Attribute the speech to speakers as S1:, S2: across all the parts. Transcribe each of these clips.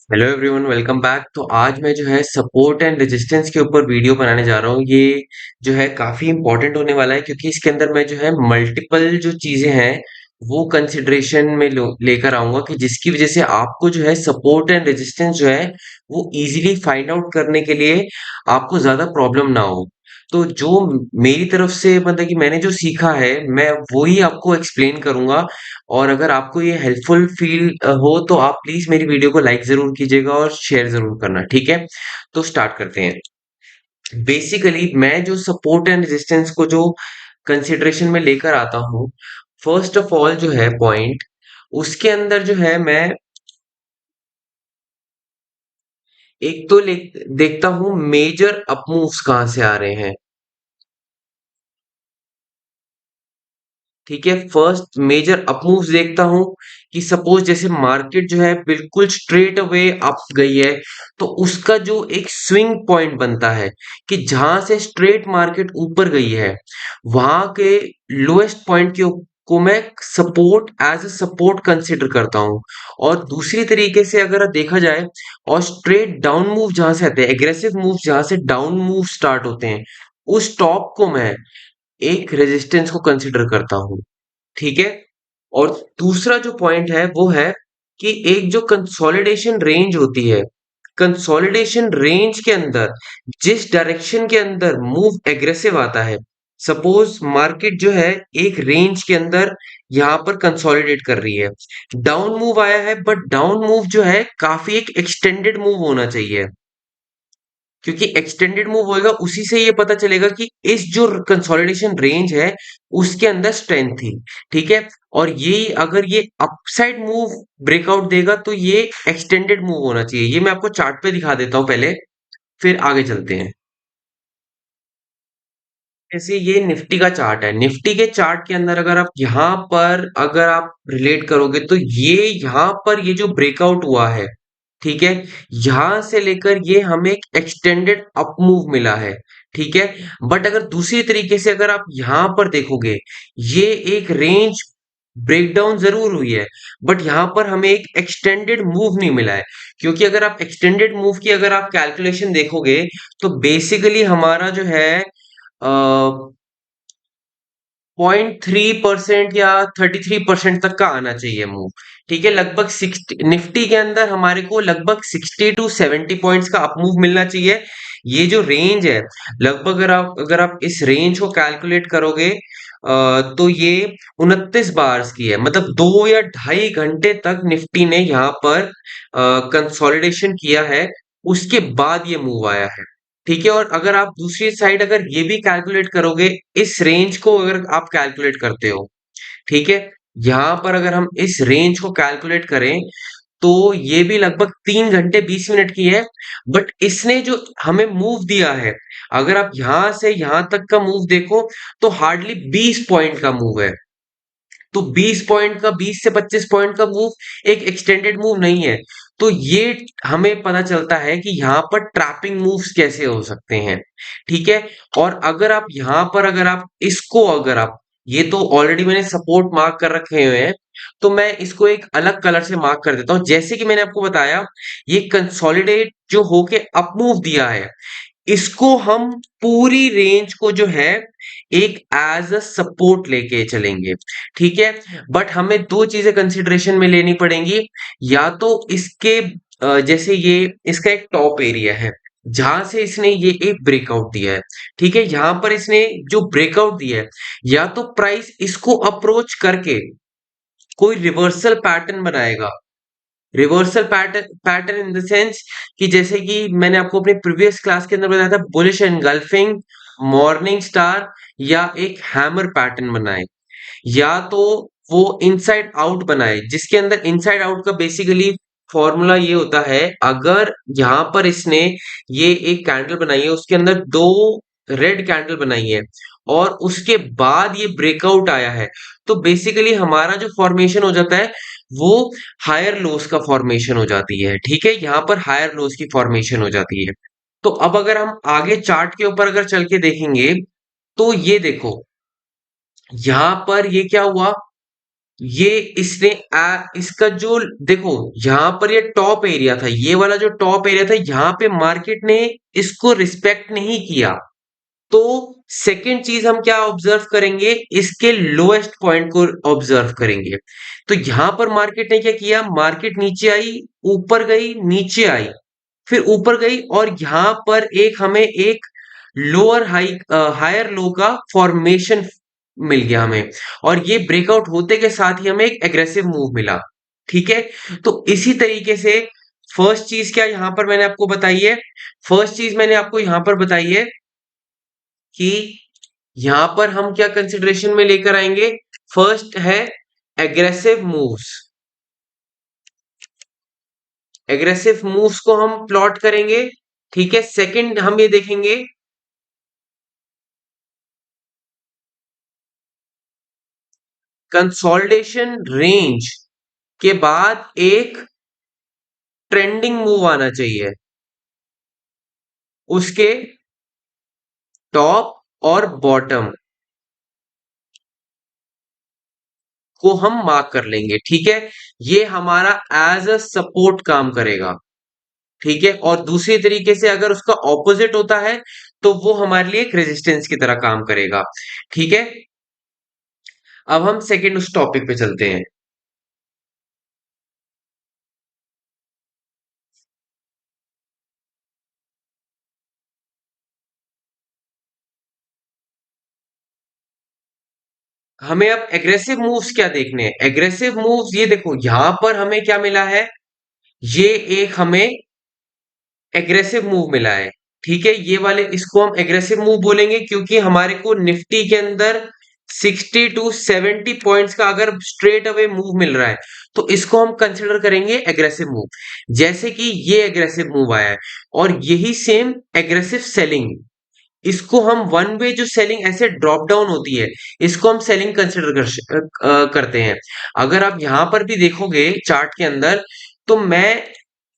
S1: Hello everyone, welcome back. तो आज मैं जो है सपोर्ट एंड रेजिस्टेंस के ऊपर वीडियो बनाने जा रहा हूँ। ये जो है काफी इंपॉर्टेंट होने वाला है क्योंकि इसके अंदर मैं जो है मल्टीपल जो चीजें हैं वो कंसिडरेशन में लेकर आऊंगा कि जिसकी वजह से आपको जो है सपोर्ट एंड रेजिस्टेंस जो है वो इजीली फाइंड आउट करने के लिए आपको ज्यादा प्रॉब्लम ना हो। तो जो मेरी तरफ से मतलब कि मैंने जो सीखा है मैं वो ही आपको एक्सप्लेन करूंगा। और अगर आपको ये हेल्पफुल फील हो तो आप प्लीज मेरी वीडियो को लाइक जरूर कीजिएगा और शेयर जरूर करना, ठीक है। तो स्टार्ट करते हैं। बेसिकली मैं जो सपोर्ट एंड रेजिस्टेंस को जो कंसिडरेशन में लेकर आता हूँ, फर्स्ट ऑफ ऑल जो है पॉइंट, उसके अंदर जो है मैं एक तो देखता हूँ मेजर अप मूव्स कहाँ से आ रहे हैं। ठीक है, फर्स्ट मेजर अप मूव्स देखता हूँ कि सपोज जैसे मार्केट जो है बिल्कुल स्ट्रेट अवे अप गई है, तो उसका जो एक स्विंग पॉइंट बनता है कि जहां से स्ट्रेट मार्केट ऊपर गई है वहां के लोएस्ट पॉइंट को मैं support as a support consider करता हूँ। और दूसरी तरीके से अगर देखा जाए, और स्ट्रेट डाउन मूव जहां से आते हैं, एग्रेसिव मूव जहां से डाउन मूव स्टार्ट होते हैं, उस टॉप को मैं एक रेजिस्टेंस को कंसिडर करता हूँ। ठीक है। और दूसरा जो पॉइंट है वो है कि एक जो कंसोलिडेशन रेंज होती है, कंसोलिडेशन रेंज के अंदर जिस डायरेक्शन के अंदर मूव एग्रेसिव आता है, सपोज मार्केट जो है एक रेंज के अंदर यहां पर कंसोलिडेट कर रही है, डाउन मूव आया है, बट डाउन मूव जो है काफी एक एक्सटेंडेड मूव होना चाहिए, क्योंकि एक्सटेंडेड मूव होएगा उसी से ये पता चलेगा कि इस जो कंसोलिडेशन रेंज है उसके अंदर स्ट्रेंथ थी। ठीक है। और ये अगर ये अपसाइड मूव ब्रेकआउट देगा तो ये एक्सटेंडेड मूव होना चाहिए। ये मैं आपको चार्ट पे दिखा देता हूं पहले, फिर आगे चलते हैं। जैसे ये निफ्टी का चार्ट है, निफ्टी के चार्ट के अंदर अगर आप यहाँ पर अगर आप रिलेट करोगे तो ये यहाँ पर ये जो ब्रेकआउट हुआ है, ठीक है, यहां से लेकर ये हमें एक एक्सटेंडेड अप मूव मिला है। ठीक है। बट अगर दूसरी तरीके से अगर आप यहां पर देखोगे, ये एक रेंज ब्रेकडाउन जरूर हुई है, बट यहां पर हमें एक एक्सटेंडेड मूव नहीं मिला है। क्योंकि अगर आप एक्सटेंडेड मूव की अगर आप कैलकुलेशन देखोगे तो बेसिकली हमारा जो है 0.3% या 33% तक का आना चाहिए मूव। ठीक है, लगभग 60 निफ्टी के अंदर हमारे को लगभग 60 to 70 पॉइंट्स का अप मूव मिलना चाहिए। ये जो रेंज है, लगभग अगर आप इस रेंज को कैलकुलेट करोगे तो ये 29 बार्स की है, मतलब 2 या ढाई घंटे तक निफ्टी ने यहाँ पर कंसोलिडेशन किया है, उसके बाद ये मूव आया है। ठीक है। और अगर आप दूसरी साइड अगर ये भी कैलकुलेट करोगे, इस रेंज को अगर आप कैलकुलेट करते हो, ठीक है, यहां पर अगर हम इस रेंज को कैलकुलेट करें तो ये भी लगभग 3 घंटे 20 मिनट की है। बट इसने जो हमें मूव दिया है, अगर आप यहां से यहां तक का मूव देखो तो हार्डली 20 पॉइंट का मूव है। तो 20 पॉइंट का, 20 से 25 पॉइंट का मूव एक एक्सटेंडेड मूव नहीं है। तो ये हमें पता चलता है कि यहाँ पर ट्रैपिंग मूव्स कैसे हो सकते हैं। ठीक है। और अगर आप यहाँ पर अगर आप इसको अगर आप, ये तो ऑलरेडी मैंने सपोर्ट मार्क कर रखे हुए हैं, तो मैं इसको एक अलग कलर से मार्क कर देता हूं। जैसे कि मैंने आपको बताया, ये कंसोलिडेट जो होके अप मूव दिया है, इसको हम पूरी रेंज को जो है एक एज अ सपोर्ट लेके चलेंगे। ठीक है। बट हमें दो चीजें कंसिडरेशन में लेनी पड़ेंगी। या तो इसके जैसे ये इसका एक टॉप एरिया है जहां से इसने ये एक ब्रेकआउट दिया है। ठीक है, यहां पर इसने जो ब्रेकआउट दिया है, या तो प्राइस इसको अप्रोच करके कोई रिवर्सल पैटर्न बनाएगा। Reversal pattern in the sense कि जैसे कि मैंने आपको अपने प्रीवियस क्लास के अंदर बताया था, बुलिश एनगल्फिंग, मॉर्निंग स्टार, या एक हैमर पैटर्न बनाए, या तो वो इनसाइड आउट बनाए, जिसके अंदर इनसाइड आउट का बेसिकली फॉर्मूला ये होता है, अगर यहां पर इसने ये एक कैंडल बनाई है, उसके अंदर दो रेड कैंडल बनाई है और उसके बाद ये ब्रेकआउट आया है, तो बेसिकली हमारा जो फॉर्मेशन हो जाता है वो हायर लोस का फॉर्मेशन हो जाती है। ठीक है, यहाँ पर हायर लोस की फॉर्मेशन हो जाती है। तो अब अगर हम आगे चार्ट के ऊपर अगर चल के देखेंगे तो ये देखो, यहां पर ये क्या हुआ, ये इसने इसका जो देखो, यहाँ पर ये टॉप एरिया था, ये वाला जो टॉप एरिया था, यहाँ पे मार्केट ने इसको रिस्पेक्ट नहीं किया। तो सेकंड चीज हम क्या ऑब्जर्व करेंगे, इसके लोएस्ट पॉइंट को ऑब्जर्व करेंगे। तो यहां पर मार्केट ने क्या किया, मार्केट नीचे आई, ऊपर गई, नीचे आई, फिर ऊपर गई, और यहां पर एक हमें एक लोअर हाई हायर लो का फॉर्मेशन मिल गया हमें, और ये ब्रेकआउट होते के साथ ही हमें एक एग्रेसिव मूव मिला। ठीक है, तो इसी तरीके से फर्स्ट चीज क्या यहां पर मैंने आपको बताई है, फर्स्ट चीज मैंने आपको यहां पर बताई है कि यहां पर हम क्या कंसिडरेशन में लेकर आएंगे, फर्स्ट है एग्रेसिव मूव्स, एग्रेसिव मूव्स को हम प्लॉट करेंगे। ठीक है, सेकंड हम ये देखेंगे कंसोलिडेशन रेंज के बाद एक ट्रेंडिंग मूव आना चाहिए, उसके टॉप और बॉटम को हम मार्क कर लेंगे। ठीक है, ये हमारा एज अ सपोर्ट काम करेगा। ठीक है, और दूसरी तरीके से अगर उसका ऑपोजिट होता है तो वो हमारे लिए एक रेजिस्टेंस की तरह काम करेगा। ठीक है, अब हम सेकंड उस टॉपिक पे चलते हैं। हमें अब एग्रेसिव मूव्स क्या देखने हैं, एग्रेसिव मूव्स ये देखो, यहां पर हमें क्या मिला है, ये एक हमें एग्रेसिव मूव मिला है। ठीक है, ये वाले इसको हम एग्रेसिव मूव बोलेंगे, क्योंकि हमारे को निफ्टी के अंदर 60 टू 70 पॉइंट्स का अगर स्ट्रेट अवे मूव मिल रहा है तो इसको हम कंसिडर करेंगे एग्रेसिव मूव। जैसे कि ये एग्रेसिव मूव आया है, और यही सेम एग्रेसिव सेलिंग, इसको हम वन वे जो सेलिंग ऐसे ड्रॉप डाउन होती है, इसको हम सेलिंग कंसिडर करते हैं। अगर आप यहां पर भी देखोगे चार्ट के अंदर, तो मैं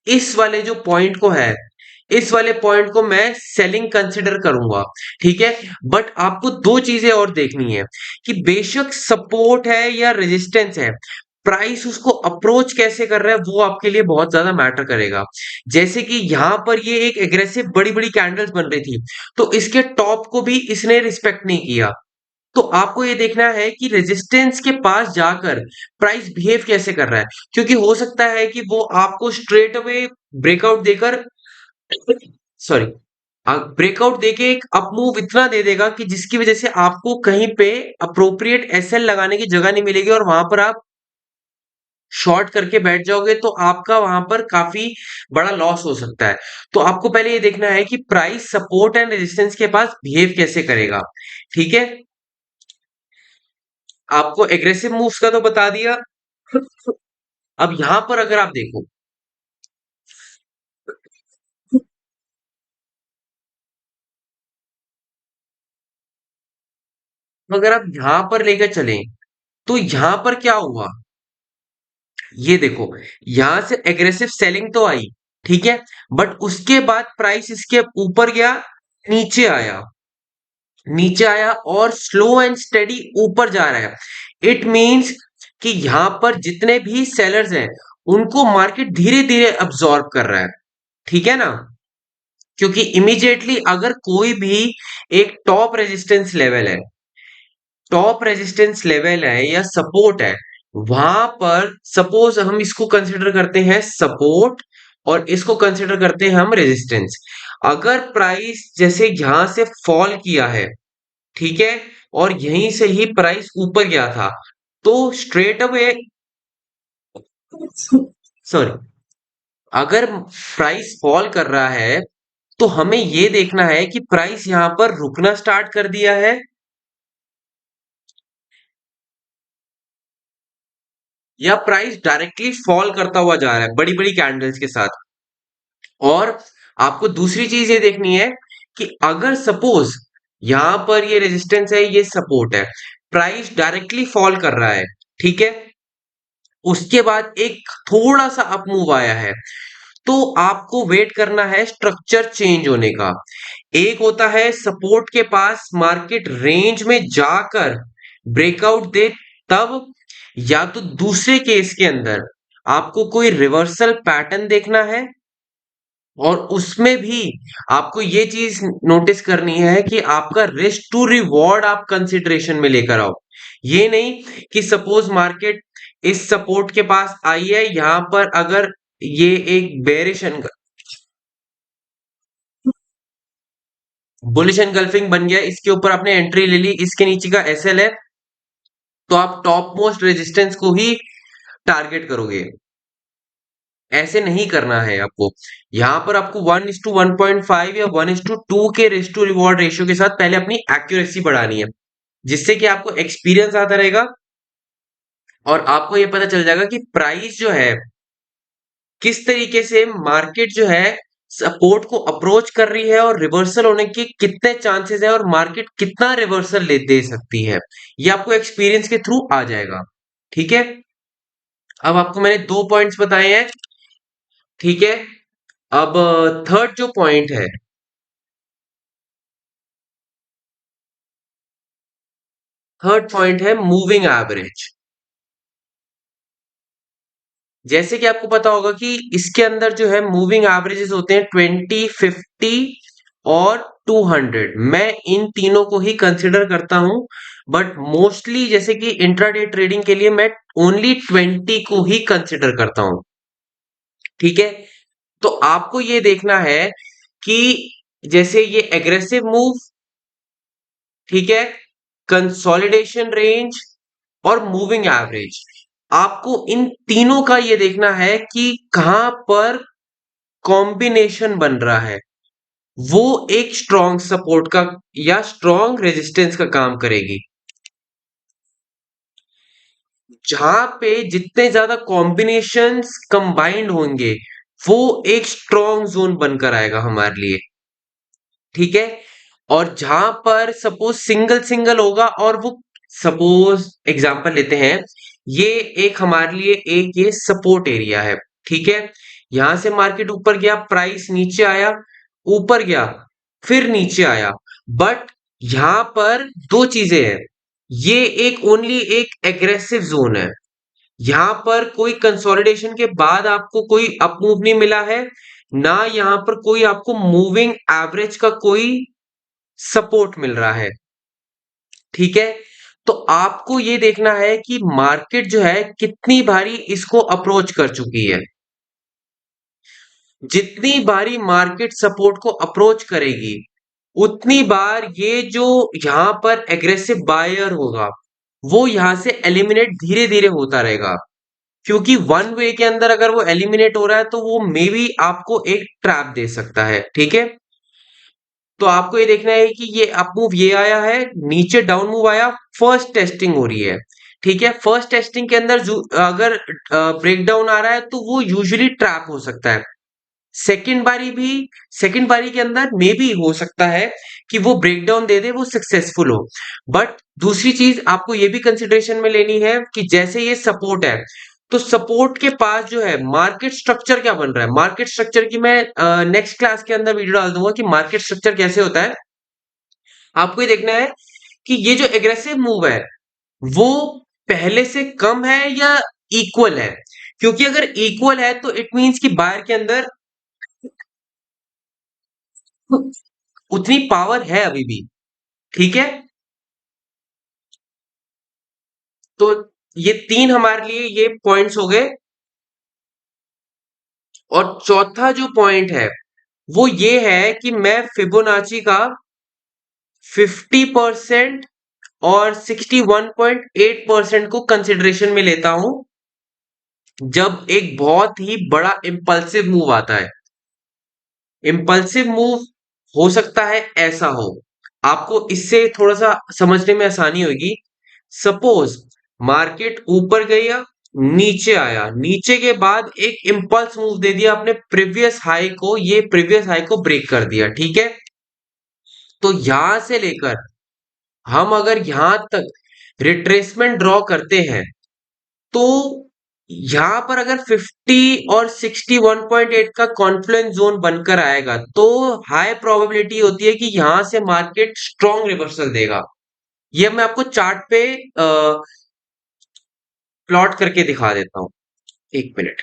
S1: इस वाले जो पॉइंट को है, इस वाले पॉइंट को मैं सेलिंग कंसिडर करूंगा। ठीक है, बट आपको दो चीजें और देखनी है कि बेशक सपोर्ट है या रेजिस्टेंस है, प्राइस उसको अप्रोच कैसे कर रहा है वो आपके लिए बहुत ज्यादा मैटर करेगा। जैसे कि यहां पर ये एक एग्रेसिव बड़ी बड़ी कैंडल्स बन रही थी, तो इसके टॉप को भी इसने रिस्पेक्ट नहीं किया। तो आपको ये देखना है कि रेजिस्टेंस के पास जाकर प्राइस बिहेव कैसे कर रहा है, क्योंकि हो सकता है कि वो आपको स्ट्रेट अवे ब्रेकआउट देकर, सॉरी, ब्रेकआउट देके एक अप मूव इतना दे देगा कि जिसकी वजह से आपको कहीं पे अप्रोप्रिएट एसएल लगाने की जगह नहीं मिलेगी, और वहां पर आप शॉर्ट करके बैठ जाओगे तो आपका वहां पर काफी बड़ा लॉस हो सकता है। तो आपको पहले ये देखना है कि प्राइस सपोर्ट एंड रेजिस्टेंस के पास बिहेव कैसे करेगा। ठीक है, आपको एग्रेसिव मूव्स का तो बता दिया। अब यहां पर अगर आप देखो, तो अगर आप यहां पर लेकर चलें, तो यहां पर क्या हुआ, ये देखो, यहां से एग्रेसिव सेलिंग तो आई, ठीक है, बट उसके बाद प्राइस इसके ऊपर गया, नीचे आया, नीचे आया, और स्लो एंड स्टेडी ऊपर जा रहा है। इट मींस कि यहां पर जितने भी सेलर्स हैं उनको मार्केट धीरे धीरे अब्सॉर्ब कर रहा है। ठीक है ना, क्योंकि इमीडिएटली अगर कोई भी एक टॉप रेजिस्टेंस लेवल है या सपोर्ट है, वहां पर सपोज हम इसको कंसिडर करते हैं सपोर्ट, और इसको कंसिडर करते हैं हम रेजिस्टेंस। अगर प्राइस जैसे यहां से फॉल किया है, ठीक है, और यहीं से ही प्राइस ऊपर गया था, तो स्ट्रेट अवे, सॉरी, अगर प्राइस फॉल कर रहा है तो हमें ये देखना है कि प्राइस यहां पर रुकना स्टार्ट कर दिया है, या प्राइस डायरेक्टली फॉल करता हुआ जा रहा है बड़ी बड़ी कैंडल्स के साथ। और आपको दूसरी चीज ये देखनी है कि अगर सपोज यहां पर ये रेजिस्टेंस है, ये सपोर्ट है, प्राइस डायरेक्टली फॉल कर रहा है, ठीक है, उसके बाद एक थोड़ा सा अप मूव आया है, तो आपको वेट करना है स्ट्रक्चर चेंज होने का। एक होता है सपोर्ट के पास मार्केट रेंज में जाकर ब्रेकआउट दे, तब या तो दूसरे केस के अंदर आपको कोई रिवर्सल पैटर्न देखना है, और उसमें भी आपको ये चीज नोटिस करनी है कि आपका रिस्क टू रिवॉर्ड आप कंसिडरेशन में लेकर आओ। ये नहीं कि सपोज मार्केट इस सपोर्ट के पास आई है, यहां पर अगर ये एक बेरिश बुलिश एनगल्फिंग बन गया, इसके ऊपर आपने एंट्री ले ली, इसके नीचे का एसएल है, तो आप टॉप मोस्ट रेजिस्टेंस को ही टारगेट करोगे। ऐसे नहीं करना है आपको। यहां पर आपको 1:1.5 या 1:2 के रिस्क टू रिवॉर्ड रेशियो के साथ पहले अपनी एक्यूरेसी बढ़ानी है, जिससे कि आपको एक्सपीरियंस आता रहेगा और आपको ये पता चल जाएगा कि प्राइस जो है किस तरीके से मार्केट जो है सपोर्ट को अप्रोच कर रही है, और रिवर्सल होने के कितने चांसेस है, और मार्केट कितना रिवर्सल दे सकती है। ये आपको एक्सपीरियंस के थ्रू आ जाएगा। ठीक है, अब आपको मैंने दो पॉइंट्स बताए हैं। ठीक है, अब थर्ड जो पॉइंट है, थर्ड पॉइंट है मूविंग एवरेज। जैसे कि आपको पता होगा कि इसके अंदर जो है मूविंग एवरेजेस होते हैं 20, 50 और 200। मैं इन तीनों को ही कंसिडर करता हूं, बट मोस्टली जैसे कि इंट्राडे ट्रेडिंग के लिए मैं ओनली 20 को ही कंसिडर करता हूं। ठीक है, तो आपको ये देखना है कि जैसे ये एग्रेसिव मूव, ठीक है, कंसोलिडेशन रेंज और मूविंग एवरेज, आपको इन तीनों का ये देखना है कि कहां पर कॉम्बिनेशन बन रहा है, वो एक स्ट्रॉन्ग सपोर्ट का या स्ट्रॉन्ग रेजिस्टेंस का काम करेगी। जहां पे जितने ज्यादा कॉम्बिनेशंस कंबाइंड होंगे, वो एक स्ट्रॉन्ग जोन बनकर आएगा हमारे लिए। ठीक है, और जहां पर सपोज सिंगल सिंगल होगा, और वो सपोज एग्जांपल लेते हैं, ये एक हमारे लिए एक ये सपोर्ट एरिया है। ठीक है, यहां से मार्केट ऊपर गया, प्राइस नीचे आया, ऊपर गया, फिर नीचे आया, बट यहां पर दो चीजें हैं। ये एक ओनली एक एग्रेसिव जोन है, यहां पर कोई कंसोलिडेशन के बाद आपको कोई अप मूव नहीं मिला है, ना यहां पर कोई आपको मूविंग एवरेज का कोई सपोर्ट मिल रहा है। ठीक है, तो आपको ये देखना है कि मार्केट जो है कितनी बारी इसको अप्रोच कर चुकी है। जितनी बारी मार्केट सपोर्ट को अप्रोच करेगी, उतनी बार ये जो यहां पर एग्रेसिव बायर होगा, वो यहां से एलिमिनेट धीरे धीरे होता रहेगा। क्योंकि वन वे के अंदर अगर वो एलिमिनेट हो रहा है, तो वो मे बी आपको एक ट्रैप दे सकता है। ठीक है, तो आपको ये देखना है कि ये अप मूव ये आया है, नीचे डाउन मूव आया, फर्स्ट टेस्टिंग हो रही है। ठीक है, फर्स्ट टेस्टिंग के अंदर अगर ब्रेकडाउन आ रहा है, तो वो यूजुअली ट्रैप हो सकता है। सेकंड बारी भी, सेकंड बारी के अंदर मे भी हो सकता है कि वो ब्रेकडाउन दे दे, वो सक्सेसफुल हो। बट दूसरी चीज आपको ये भी कंसिडरेशन में लेनी है कि जैसे ये सपोर्ट है, तो सपोर्ट के पास जो है मार्केट स्ट्रक्चर क्या बन रहा है। मार्केट स्ट्रक्चर की मैं नेक्स्ट क्लास के अंदर वीडियो डाल दूंगा कि मार्केट स्ट्रक्चर कैसे होता है। आपको ये देखना है कि ये जो एग्रेसिव मूव है, वो पहले से कम है या इक्वल है। क्योंकि अगर इक्वल है, तो इट मींस कि बायर के अंदर उतनी पावर है अभी भी। ठीक है, तो ये तीन हमारे लिए ये पॉइंट्स हो गए। और चौथा जो पॉइंट है, वो ये है कि मैं फिबोनाची का 50% और 61.8% को कंसिडरेशन में लेता हूं, जब एक बहुत ही बड़ा इंपल्सिव मूव आता है। इंपल्सिव मूव हो सकता है ऐसा हो, आपको इससे थोड़ा सा समझने में आसानी होगी। सपोज मार्केट ऊपर गया, नीचे आया, नीचे के बाद एक इंपल्स मूव दे दिया अपने प्रीवियस हाई को, ये प्रीवियस हाई को ब्रेक कर दिया। ठीक है, तो यहां से लेकर हम अगर यहां तक रिट्रेसमेंट ड्रॉ करते हैं, तो यहां पर अगर 50 और 61.8 का कॉन्फ्लुएंस जोन बनकर आएगा, तो हाई प्रोबेबिलिटी होती है कि यहां से मार्केट स्ट्रॉन्ग रिवर्सल देगा। ये मैं आपको चार्ट पे प्लॉट करके दिखा देता हूं, एक मिनट।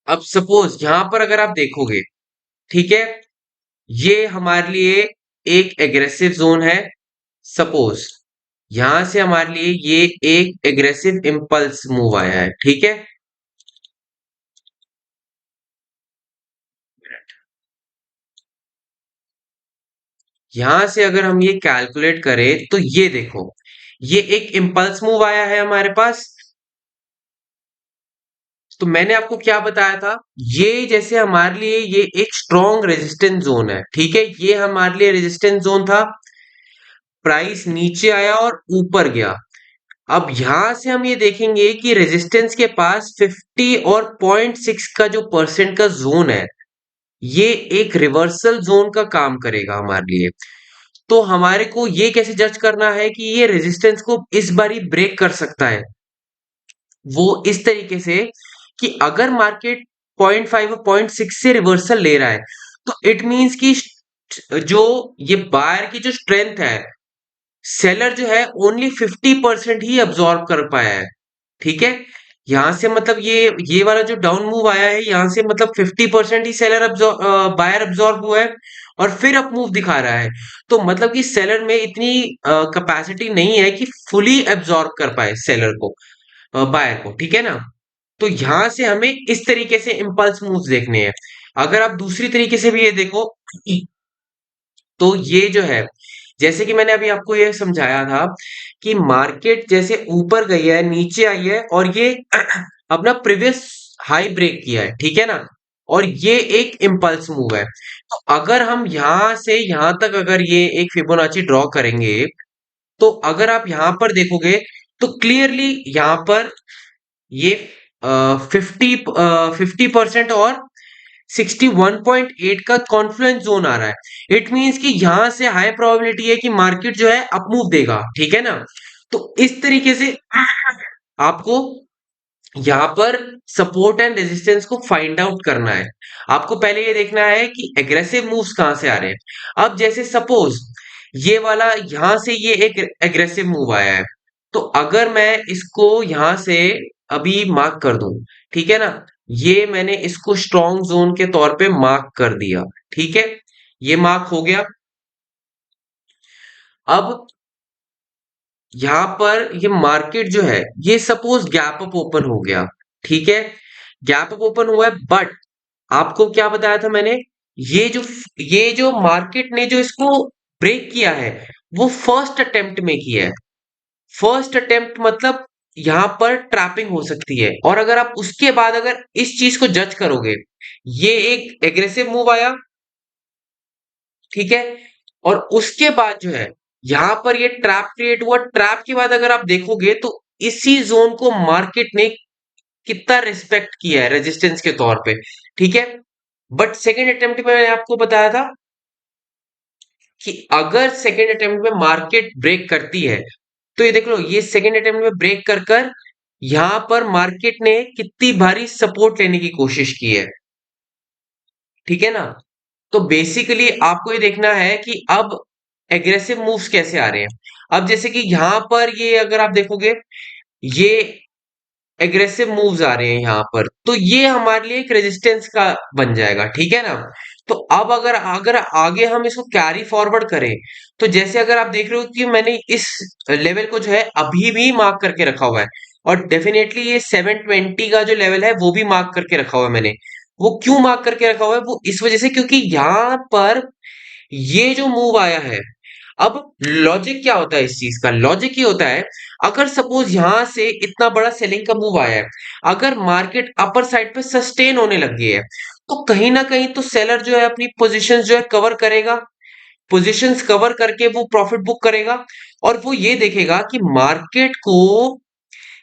S1: अब सपोज यहां पर अगर आप देखोगे, ठीक है, ये हमारे लिए एक एग्रेसिव जोन है। सपोज यहां से हमारे लिए ये एक एग्रेसिव इंपल्स मूव आया है, ठीक है। यहां से अगर हम ये कैलकुलेट करें तो ये देखो, ये एक इंपल्स मूव आया है हमारे पास। तो मैंने आपको क्या बताया था, ये जैसे हमारे लिए ये एक स्ट्रॉन्ग रेजिस्टेंस जोन है, ठीक है, ये हमारे लिए रेजिस्टेंस जोन था। प्राइस नीचे आया और ऊपर गया। अब यहां से हम ये देखेंगे कि रेजिस्टेंस के पास 50 और 0.6 का जो परसेंट का जोन है, ये एक रिवर्सल जोन का काम करेगा हमारे लिए। तो हमारे को ये कैसे जज करना है कि ये रेजिस्टेंस को इस बारी ब्रेक कर सकता है, वो इस तरीके से कि अगर मार्केट 0.5 और 0.6 से रिवर्सल ले रहा है, तो इट मींस कि जो ये बायर की जो स्ट्रेंथ है, सेलर जो है ओनली 50% ही अब्सॉर्ब कर पाया है, ठीक है। यहां से मतलब ये वाला जो डाउन मूव आया है, यहां से मतलब 50% ही सेलर बायर अब्सॉर्ब हुआ है और फिर अप मूव दिखा रहा है। तो मतलब कि सेलर में इतनी कैपेसिटी नहीं है कि फुली एब्सॉर्ब कर पाए सेलर को, बायर को, ठीक है ना। तो यहां से हमें इस तरीके से इंपल्स मूव्स देखने हैं। अगर आप दूसरी तरीके से भी ये देखो, तो ये जो है, जैसे कि मैंने अभी आपको ये समझाया था कि मार्केट जैसे ऊपर गई है, नीचे आई है और ये अपना प्रीवियस हाई ब्रेक किया है, ठीक है ना, और ये एक इंपल्स मूव है। तो अगर हम यहां से यहां तक अगर ये एक फिबोनाची ड्रॉ करेंगे, तो अगर आप यहां पर देखोगे तो क्लियरली यहां पर ये 50% और 61.8 का कॉन्फ्लुएंस जोन आ रहा है। इट मींस कि यहां से हाई प्रोबेबिलिटी है कि मार्केट जो है अप मूव देगा, ठीक है ना। तो इस तरीके से आपको यहां पर सपोर्ट एंड रेजिस्टेंस को फाइंड आउट करना है। आपको पहले ये देखना है कि एग्रेसिव मूव्स कहां से आ रहे हैं। अब जैसे सपोज ये वाला यहां से ये एक एग्रेसिव मूव आया है, तो अगर मैं इसको यहां से अभी मार्क कर दूं, ठीक है ना, ये मैंने इसको स्ट्रॉन्ग जोन के तौर पे मार्क कर दिया, ठीक है, ये मार्क हो गया। अब यहां पर ये मार्केट जो है, ये सपोज गैप अप ओपन हो गया, ठीक है, गैप अप ओपन हुआ है, बट आपको क्या बताया था मैंने, ये जो ये जो मार्केट ने जो इसको ब्रेक किया है, वो फर्स्ट अटेम्प्ट में किया है। फर्स्ट अटेम्प्ट मतलब यहां पर ट्रैपिंग हो सकती है, और अगर आप उसके बाद अगर इस चीज को जज करोगे, ये एक एग्रेसिव मूव आया, ठीक है, और उसके बाद जो है यहां पर ये ट्रैप क्रिएट हुआ। ट्रैप के बाद अगर आप देखोगे तो इसी जोन को मार्केट ने कितना रिस्पेक्ट किया है रेजिस्टेंस के तौर पे, ठीक है। बट सेकेंड अटेम्प्ट में मैंने आपको बताया था कि अगर सेकेंड अटेम्प्ट में मार्केट ब्रेक करती है, तो ये देख लो, ये सेकेंड अटेम्प्ट में ब्रेक कर कर यहां पर मार्केट ने कितनी भारी सपोर्ट लेने की कोशिश की है, ठीक है ना। तो बेसिकली आपको ये देखना है कि अब एग्रेसिव मूव्स कैसे आ रहे हैं। अब जैसे कि यहां पर ये अगर आप देखोगे, ये एग्रेसिव मूव्स आ रहे हैं यहां पर, तो ये हमारे लिए एक रेजिस्टेंस का बन जाएगा, ठीक है ना। तो अब अगर अगर आगे हम इसको कैरी फॉरवर्ड करें, तो जैसे अगर आप देख रहे हो कि मैंने इस लेवल को जो है अभी भी मार्क करके रखा हुआ है, और डेफिनेटली ये 720 का जो लेवल है वो भी मार्क करके रखा हुआ है मैंने। वो क्यों मार्क करके रखा हुआ है, वो इस वजह से क्योंकि यहाँ पर ये जो मूव आया है, अब लॉजिक क्या होता है इस चीज का, लॉजिक ये होता है, अगर सपोज यहां से इतना बड़ा सेलिंग का मूव आया है, अगर मार्केट अपर साइड पे सस्टेन होने लग गई है, तो कहीं ना कहीं तो सेलर जो है अपनी पोजीशंस जो है कवर करेगा। पोजीशंस कवर करके वो प्रॉफिट बुक करेगा, और वो ये देखेगा कि मार्केट को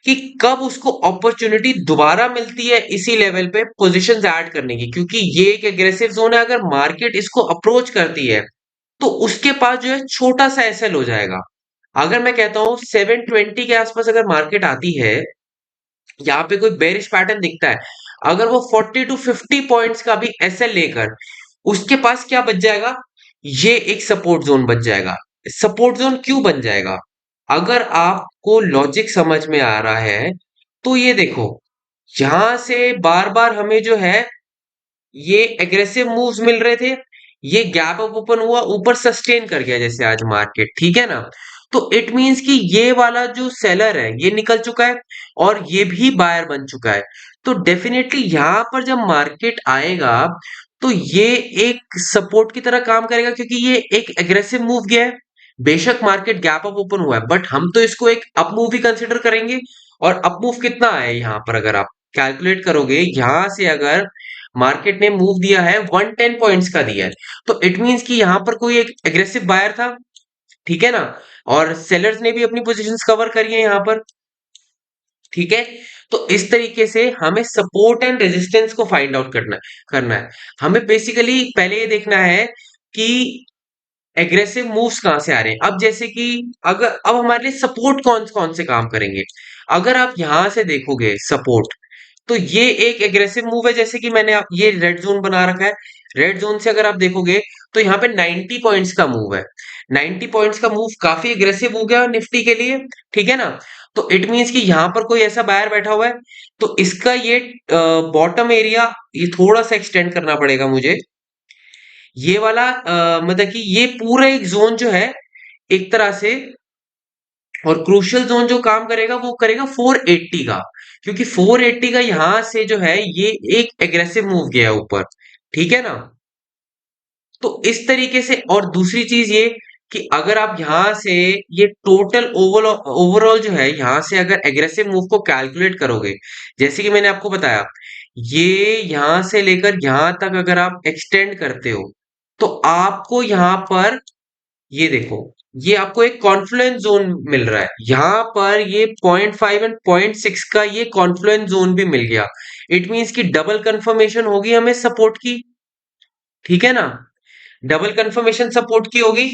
S1: कि कब उसको अपॉर्चुनिटी दोबारा मिलती है इसी लेवल पे पोजीशंस ऐड करने की, क्योंकि ये एक एग्रेसिव जोन है। अगर मार्केट इसको अप्रोच करती है, तो उसके पास जो है छोटा सा एसएल हो जाएगा। अगर मैं कहता हूं 720 के आसपास अगर मार्केट आती है, यहाँ पे कोई बेरिश पैटर्न दिखता है, अगर वो 40 टू 50 पॉइंट्स का भी एसएल लेकर, उसके पास क्या बच जाएगा, ये एक सपोर्ट जोन बच जाएगा। सपोर्ट जोन क्यों बन जाएगा, अगर आपको लॉजिक समझ में आ रहा है तो ये देखो, यहां से बार बार हमें जो है ये एग्रेसिव मूव्स मिल रहे थे, ये गैप अप ओपन हुआ, ऊपर सस्टेन कर गया जैसे आज मार्केट, ठीक है ना। तो इट मींस कि ये वाला जो सेलर है ये निकल चुका है और ये भी बायर बन चुका है। तो डेफिनेटली यहां पर जब मार्केट आएगा तो ये एक सपोर्ट की तरह काम करेगा, क्योंकि ये एक एग्रेसिव मूव गया है। बेशक मार्केट गैप अप ओपन हुआ है, बट हम तो इसको एक अप मूव ही कंसिडर करेंगे। और अप मूव कितना है यहाँ पर, अगर आप कैलकुलेट करोगे यहां से, अगर मार्केट ने मूव दिया है 110 पॉइंट्स का दिया है, तो इट मींस कि यहां पर कोई एक एग्रेसिव बायर था, ठीक है ना। और सेलर्स ने भी अपनी पोजीशंस कवर करी है यहाँ पर, ठीक है। तो इस तरीके से हमें सपोर्ट एंड रेजिस्टेंस को फाइंड आउट करना है। हमें बेसिकली पहले ये देखना है कि एग्रेसिव मूव्स कहां से आ रहे हैं। अब जैसे कि अगर अब हमारे लिए सपोर्ट कौन कौन से काम करेंगे, अगर आप यहां से देखोगे सपोर्ट, तो ये एक एग्रेसिव मूव है। जैसे कि मैंने आप ये रेड जोन बना रखा है, रेड जोन से अगर आप देखोगे तो यहाँ पे 90 पॉइंट्स का मूव है। 90 पॉइंट्स का मूव काफी एग्रेसिव हो गया निफ्टी के लिए, ठीक है ना। तो इट मींस कि यहाँ पर कोई ऐसा बायर बैठा हुआ है, तो इसका ये बॉटम एरिया ये थोड़ा सा एक्सटेंड करना पड़ेगा मुझे। ये वाला मतलब कि ये पूरा एक जोन जो है एक तरह से, और क्रूशियल जोन जो काम करेगा वो करेगा 480 का, क्योंकि 480 का यहां से जो है ये एक एग्रेसिव मूव गया है ऊपर, ठीक है ना। तो इस तरीके से, और दूसरी चीज ये कि अगर आप यहां से ये टोटल ओवरऑल जो है यहां से अगर एग्रेसिव मूव को कैलकुलेट करोगे, जैसे कि मैंने आपको बताया, ये यहां से लेकर यहां तक अगर आप एक्सटेंड करते हो, तो आपको यहां पर ये देखो, ये आपको एक कॉन्फ्लुएंस जोन मिल रहा है। यहां पर ये 0.5 एंड 0.6 का ये कॉन्फ्लुएंस जोन भी मिल गया। इट मींस कि डबल कंफर्मेशन होगी हमें सपोर्ट की, ठीक है ना। डबल कंफर्मेशन सपोर्ट की होगी,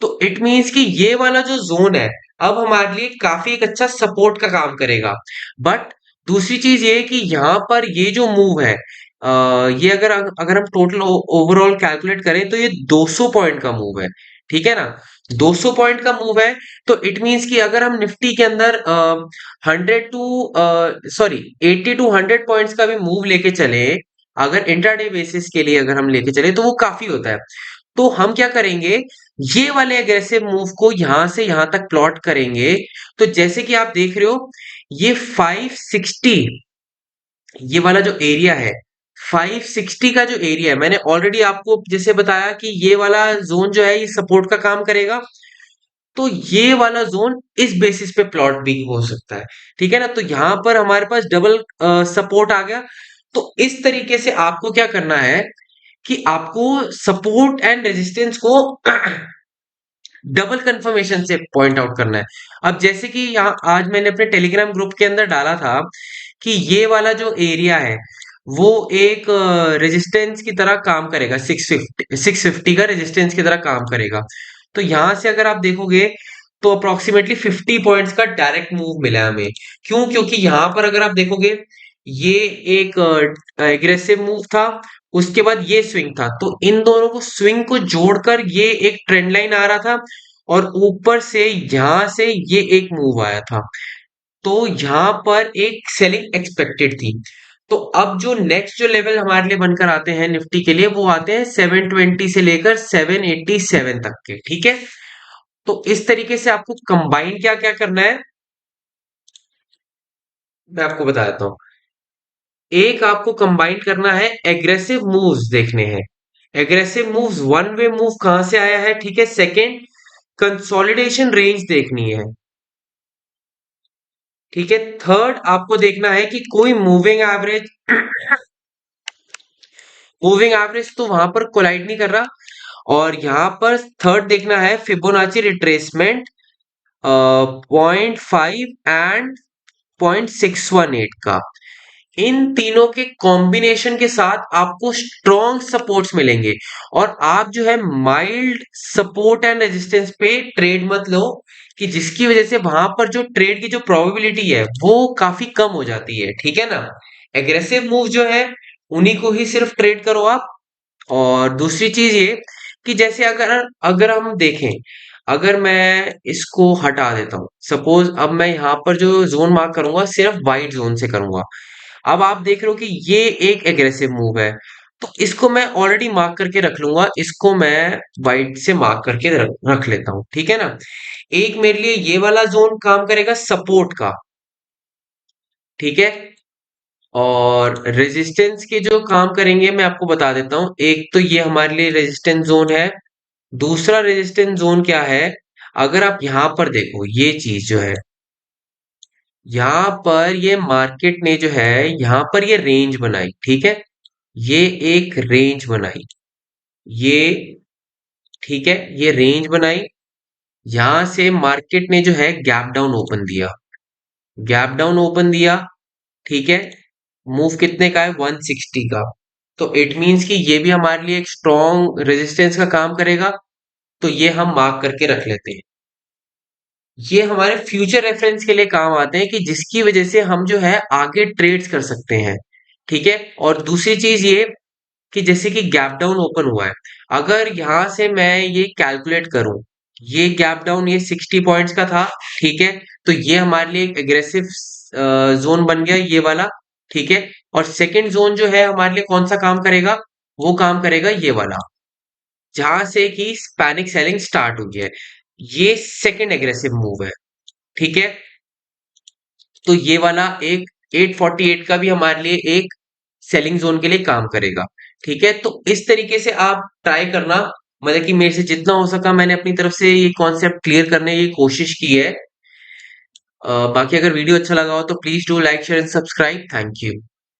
S1: तो इट मींस कि ये वाला जो जोन है अब हमारे लिए काफी एक अच्छा सपोर्ट का काम करेगा। बट दूसरी चीज ये है कि यहाँ पर ये जो मूव है, ये अगर हम टोटल ओवरऑल कैलकुलेट करें तो ये 200 पॉइंट का मूव है, ठीक है ना। 200 पॉइंट का मूव है, तो इट मींस कि अगर हम निफ्टी के अंदर 80 टू 100 पॉइंट्स का भी मूव लेके चले, अगर इंट्राडे बेसिस के लिए अगर हम लेके चले तो वो काफी होता है। तो हम क्या करेंगे, ये वाले एग्रेसिव मूव को यहां से यहां तक प्लॉट करेंगे। तो जैसे कि आप देख रहे हो ये 560, ये वाला जो एरिया है 560 का जो एरिया है, मैंने ऑलरेडी आपको जैसे बताया कि ये वाला जोन जो है ये सपोर्ट का काम करेगा। तो ये वाला जोन इस बेसिस पे प्लॉट भी हो सकता है, ठीक है ना। तो यहां पर हमारे पास डबल सपोर्ट आ गया। तो इस तरीके से आपको क्या करना है कि आपको सपोर्ट एंड रेजिस्टेंस को डबल कंफर्मेशन से पॉइंट आउट करना है। अब जैसे कि यहाँ आज मैंने अपने टेलीग्राम ग्रुप के अंदर डाला था कि ये वाला जो एरिया है वो एक रेजिस्टेंस की तरह काम करेगा, 650 का रेजिस्टेंस की तरह काम करेगा। तो यहां से अगर आप देखोगे तो अप्रोक्सीमेटली 50 पॉइंट्स का डायरेक्ट मूव मिला है हमें। क्यों? क्योंकि यहां पर अगर आप देखोगे ये एक एग्रेसिव मूव था, उसके बाद ये स्विंग था, तो इन दोनों को स्विंग को जोड़कर ये एक ट्रेंड लाइन आ रहा था, और ऊपर से यहां से ये एक मूव आया था। तो यहाँ पर एक सेलिंग एक्सपेक्टेड थी। तो अब जो नेक्स्ट जो लेवल हमारे लिए बनकर आते हैं निफ्टी के लिए, वो आते हैं 720 से लेकर 787 तक के, ठीक है। तो इस तरीके से आपको कंबाइन क्या क्या करना है मैं आपको बता देता हूँ। एक आपको कंबाइन करना है, एग्रेसिव मूव्स देखने हैं। Aggressive moves, one way move कहां से आया है, ठीक है। सेकंड, कंसोलिडेशन रेंज देखनी है, ठीक है। थर्ड, आपको देखना है कि कोई मूविंग एवरेज तो वहां पर कोलाइड नहीं कर रहा। और यहां पर थर्ड देखना है फिबोनाची रिट्रेसमेंट 0.5 एंड 0.618 का। इन तीनों के कॉम्बिनेशन के साथ आपको स्ट्रॉन्ग सपोर्ट्स मिलेंगे। और आप जो है माइल्ड सपोर्ट एंड रेजिस्टेंस पे ट्रेड मत लो, कि जिसकी वजह से वहां पर जो ट्रेड की जो प्रोबेबिलिटी है वो काफी कम हो जाती है, ठीक है ना। एग्रेसिव मूव जो है उन्हीं को ही सिर्फ ट्रेड करो आप। और दूसरी चीज ये कि जैसे अगर अगर हम देखें, अगर मैं इसको हटा देता हूँ, सपोज अब मैं यहाँ पर जो जोन मार्क करूंगा सिर्फ वाइट जोन से करूंगा। अब आप देख रहे हो कि ये एक एग्रेसिव मूव है, तो इसको मैं ऑलरेडी मार्क करके रख लूंगा, इसको मैं वाइट से मार्क करके रख लेता हूँ, ठीक है ना। एक मेरे लिए ये वाला जोन काम करेगा सपोर्ट का, ठीक है। और रेजिस्टेंस के जो काम करेंगे मैं आपको बता देता हूँ। एक तो ये हमारे लिए रेजिस्टेंस जोन है, दूसरा रेजिस्टेंस जोन क्या है, अगर आप यहां पर देखो ये चीज जो है, यहाँ पर ये मार्केट ने जो है यहाँ पर ये रेंज बनाई, ठीक है। ये एक रेंज बनाई, ये, ठीक है, ये रेंज बनाई। यहां से मार्केट ने जो है गैप डाउन ओपन दिया, गैप डाउन ओपन दिया, ठीक है। मूव कितने का है, 160 का। तो इट मींस कि ये भी हमारे लिए एक स्ट्रॉन्ग रेजिस्टेंस का काम करेगा, तो ये हम मार्क करके रख लेते हैं। ये हमारे फ्यूचर रेफरेंस के लिए काम आते हैं कि जिसकी वजह से हम जो है आगे ट्रेड्स कर सकते हैं, ठीक है। और दूसरी चीज ये कि जैसे कि गैप डाउन ओपन हुआ है, अगर यहां से मैं ये कैलकुलेट करूं, ये गैप डाउन ये 60 पॉइंट्स का था, ठीक है। तो ये हमारे लिए एक एग्रेसिव जोन बन गया ये वाला, ठीक है। और सेकंड जोन जो है हमारे लिए कौन सा काम करेगा, वो काम करेगा ये वाला, जहां से कि पैनिक सेलिंग स्टार्ट हुई है। ये सेकंड एग्रेसिव मूव है, ठीक है। तो ये वाला एक 848 का भी हमारे लिए एक सेलिंग जोन के लिए काम करेगा, ठीक है। तो इस तरीके से आप ट्राई करना, मतलब कि मेरे से जितना हो सका मैंने अपनी तरफ से ये कॉन्सेप्ट क्लियर करने की कोशिश की है। बाकी अगर वीडियो अच्छा लगा हो तो please do like share and subscribe. Thank you.